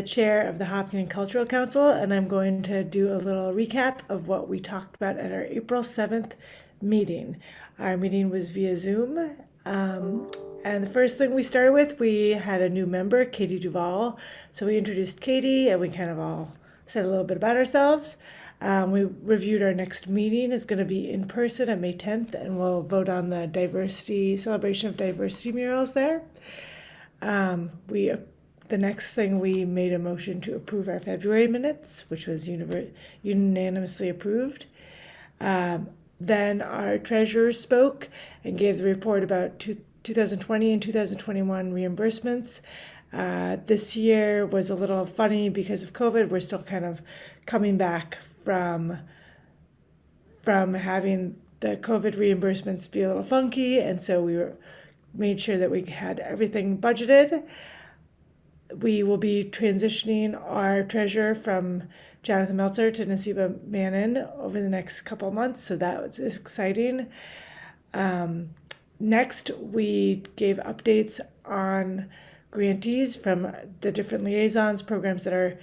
chair of the Hopkinton Cultural Council, and I'm going to do a little recap of what we talked about at our April 7th meeting. Our meeting was via Zoom, and the first thing we started with, we had a new member, Katie Duvall. So we introduced Katie, and we kind of all said a little bit about ourselves. We reviewed our next meeting. It's going to be in person on May 10th, and we'll vote on the celebration of diversity murals there. The next thing, we made a motion to approve our February minutes, which was unanimously approved. Then our treasurer spoke and gave the report about 2020 and 2021 reimbursements. This year was a little funny because of COVID. We're still kind of coming back from having the COVID reimbursements be a little funky, and so we made sure that we had everything budgeted. We will be transitioning our treasurer from Jonathan Meltzer to Nasiba Manin over the next couple of months, so that was exciting. Next, we gave updates on grantees from the different liaisons, programs that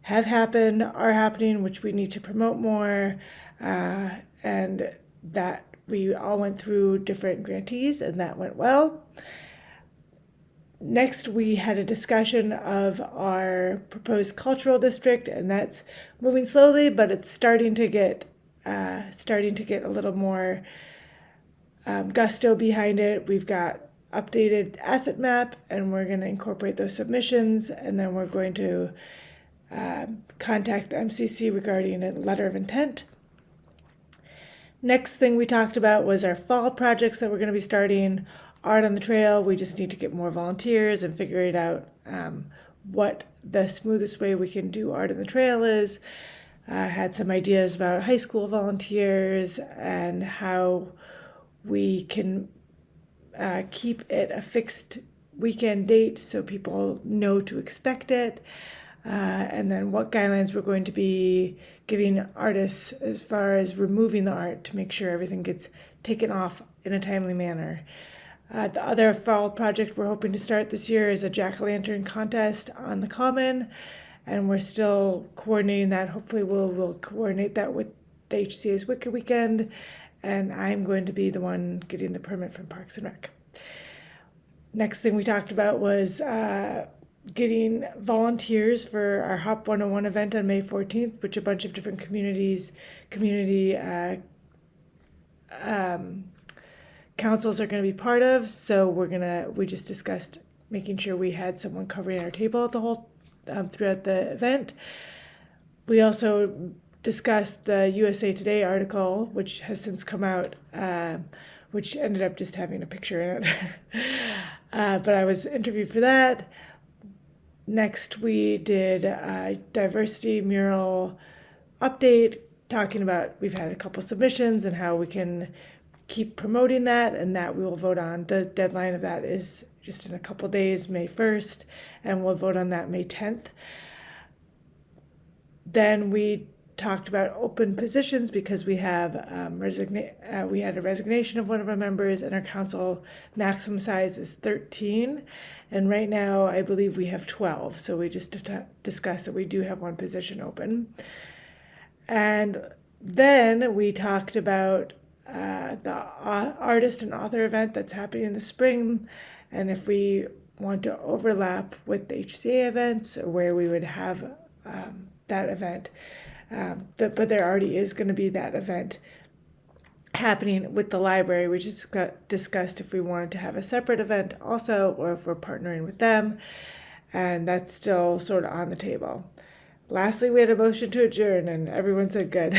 have happened, are happening, which we need to promote more, and that we all went through different grantees, and that went well. Next, we had a discussion of our proposed cultural district, and that's moving slowly, but it's starting to get a little more gusto behind it. We've got updated asset map, and we're going to incorporate those submissions, and then we're going to contact the MCC regarding a letter of intent. Next thing we talked about was our fall projects that we're going to be starting. Art on the Trail, we just need to get more volunteers and figure it out what the smoothest way we can do Art on the Trail is. Had some ideas about high school volunteers and how we can keep it a fixed weekend date so people know to expect it. And then what guidelines we're going to be giving artists as far as removing the art to make sure everything gets taken off in a timely manner. The other fall project we're hoping to start this year is a jack-o'-lantern contest on the Common, and we're still coordinating that. Hopefully we'll coordinate that with the HCA's Wicked Weekend, and I'm going to be the one getting the permit from Parks and Rec. Next thing we talked about was getting volunteers for our Hop 101 event on May 14th, which a bunch of different community councils are going to be part of. So we just discussed making sure we had someone covering our table the whole throughout the event. We also discussed the USA Today article, which has since come out, which ended up just having a picture in it. But I was interviewed for that. Next, we did a diversity mural update, talking about we've had a couple submissions and how we can keep promoting that, and that we will vote on. The deadline of that is just in a couple days, May 1st, and we'll vote on that May 10th. Then we talked about open positions because we have we had a resignation of one of our members, and our council maximum size is 13, and right now I believe we have 12. So we just discussed that we do have one position open. And then we talked about the artist and author event that's happening in the spring, and if we want to overlap with the HCA events, or where we would have that event. But there already is going to be that event happening with the library. We just discussed if we wanted to have a separate event also, or if we're partnering with them, and that's still sort of on the table. Lastly, we had a motion to adjourn, and everyone said good.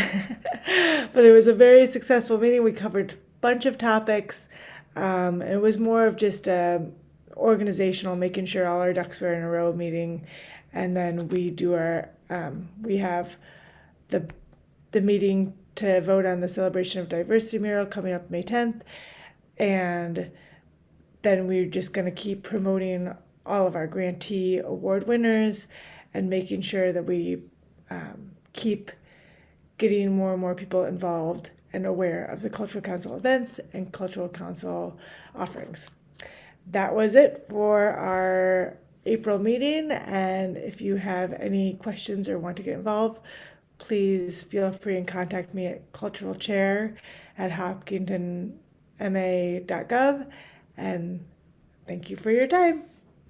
But it was a very successful meeting. We covered a bunch of topics. It was more of just organizational, making sure all our ducks were in a row meeting, and then we do we have the meeting to vote on the celebration of diversity mural coming up May 10th, and then we're just going to keep promoting all of our grantee award winners and making sure that we keep getting more and more people involved and aware of the Cultural Council events and Cultural Council offerings. That was it for our April meeting. And if you have any questions or want to get involved, please feel free and contact me at culturalchair@hopkintonma.gov. And thank you for your time.